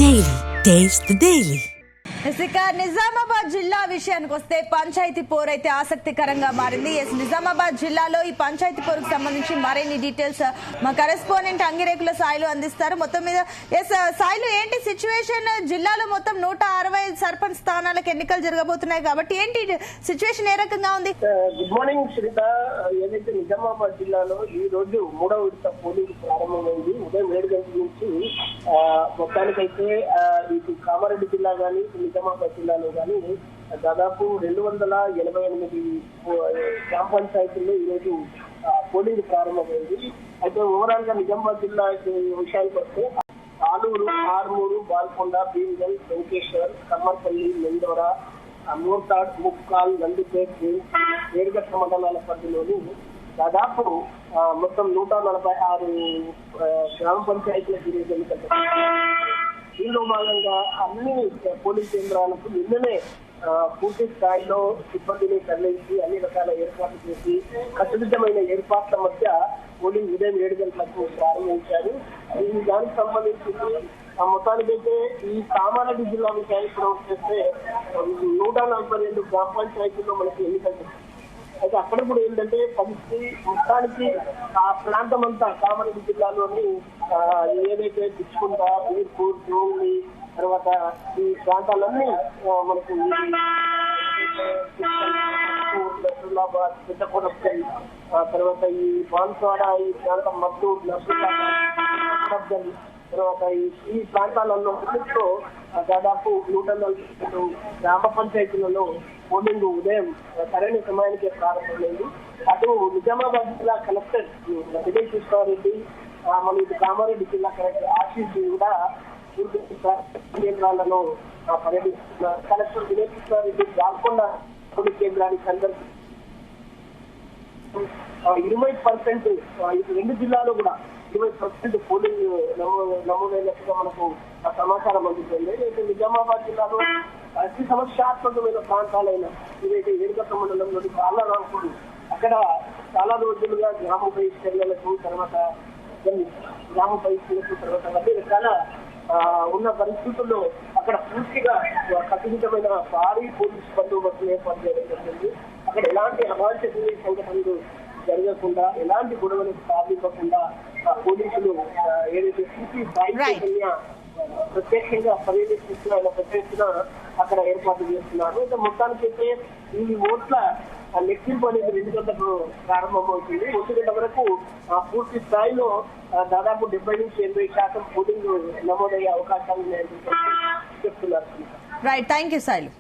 Daily. Taste the Daily. Nizamabad జిల్లా విషయానికి వస్తే పంచాయతీ పోర్ అయితే ఆసక్తికరంగా మారింది. నిజామాబాద్ జిల్లాలో ఈ పంచాయతీ పోరుకు సంబంధించి మరిన్ని డీటెయిల్స్ మా కరెస్పాండెంట్ అంగిరేకుల సాయిలు అందిస్తారు. మొత్తం మీద సాయిలు ఏంటి సిచ్యువేషన్? జిల్లాలో మొత్తం 165 సర్పంచ్ స్థానాలకు ఎన్నికలు జరగబోతున్నాయి కాబట్టి ఏంటి సిచ్యువేషన్ ఏ రకంగా ఉంది? Good morning Shrita. ఏదైతే నిజామాబాద్ జిల్లాలో ఈ రోజు 3వ విడత పోలింగ్ ప్రారంభమైంది. ఉదయం 7 గంటల నుంచి మొత్తానికైతే ఇటు కామారెడ్డి జిల్లా కానీ నిజామాబాద్ జిల్లాలో కానీ దాదాపు 288 గ్రామ పంచాయతీల్లో ఈరోజు పోలింగ్ ప్రారంభమైంది. అయితే ఓవరాల్ గా నిజామాబాద్ జిల్లా విషయానికి వస్తే ఆలూరు, ఆర్మూరు, బాల్కొండ, భీమగల్, వెంకటేశ్వర్, కమ్మర్పల్లి, మెండోరా, మోర్తాడ్, ముక్కాల్, నందిపేట్, వేరుగట్ట మండలాల పరిధిలోని దాదాపు మొత్తం 146 గ్రామ పంచాయతీలకు ఈరోజు ఎన్నికలు. దీనిలో భాగంగా అన్ని పోలింగ్ కేంద్రాలకు నిన్ననే పూర్తి స్థాయిలో సిబ్బందిని తరలించి అన్ని రకాల ఏర్పాట్లు చేసి కట్టుదిట్టమైన ఏర్పాట్ల మధ్య పోలింగ్ ఉదయం 7 గంటలకు ప్రారంభించారు. దానికి సంబంధించి మొత్తానికైతే ఈ కామారెడ్డి జిల్లా విషయానికి వచ్చేస్తే 142 గ్రామ పంచాయతీల్లో మనకి ఎన్నికలు. అయితే అక్కడ కూడా ఏంటంటే పరిస్థితి మొత్తానికి ఆ ప్రాంతం అంతా కామారెడ్డి జిల్లాలోని ఏదైతే పిచ్చుకుంట, బీర్పూర్, జోంగ్లీ, తర్వాత ఈ ప్రాంతాలన్నీ మనకు నసరులాబాద్, పెద్దకొడపల్లి, తర్వాత ఈ బాన్స్వాడ, ఈ ప్రాంతం మద్దూరు, నర్సులాబాద్, తర్వాత ఈ ప్రాంతాలలో దాదాపు 140 గ్రామ పంచాయతీలలో పోలింగ్ ఉదయం సరైన సమయానికే ప్రారంభమైంది. అటు నిజామాబాద్ జిల్లా కలెక్టర్ విజయ్ కృష్ణారెడ్డి, మన ఇటు కామారెడ్డి జిల్లా కలెక్టర్ ఆశీష్ కూడా పూర్తి కేంద్రాలను పర్యటిస్తున్నారు. కలెక్టర్ విజయ్ కృష్ణారెడ్డి బాల్కొండ పోలింగ్ కేంద్రానికి సందర్శించి 20% ఇటు రెండు జిల్లాలో కూడా 20% పోలింగ్ నమోదైనట్టుగా మనకు సమాచారం అందుతుంది. అయితే నిజామాబాద్ జిల్లాలో అతి సమస్యాత్మకమైన ప్రాంతాలైన ఇదైతే వేరుగట్ట మండలంలోని కాళ్ళరాంపూడి, అక్కడ చాలా రోజులుగా గ్రామ బహిష్కరణలకు తర్వాత గ్రామ బహిష్కరణకు తర్వాత అన్ని రకాల ఉన్న పరిస్థితుల్లో అక్కడ పూర్తిగా కట్టుదిట్టమైన భారీ పోలీసు బందోబస్తు ఏర్పాటు చేయడం జరిగింది. అక్కడ ఎలాంటి అవాంఛనీయ సంఘటనలు జరగకుండా, ఎలాంటి గొడవలకు సాధించకుండా పోలీసులు ఏదైతే సిపి సాయి ప్రత్యేకంగా పర్యవేక్షిస్తున్న ప్రత్యేకంగా అక్కడ ఏర్పాటు చేస్తున్నారు. అయితే మొత్తానికైతే ఈ ఓట్ల లెక్కింపు అనేది 2 గంటలకు ప్రారంభమవుతుంది. 1 గంట వరకు పూర్తి స్థాయిలో దాదాపు 70 నుంచి 80% పోలింగ్ నమోదయ్యే అవకాశాలు చెప్తున్నారు. Right, thank you Sailu.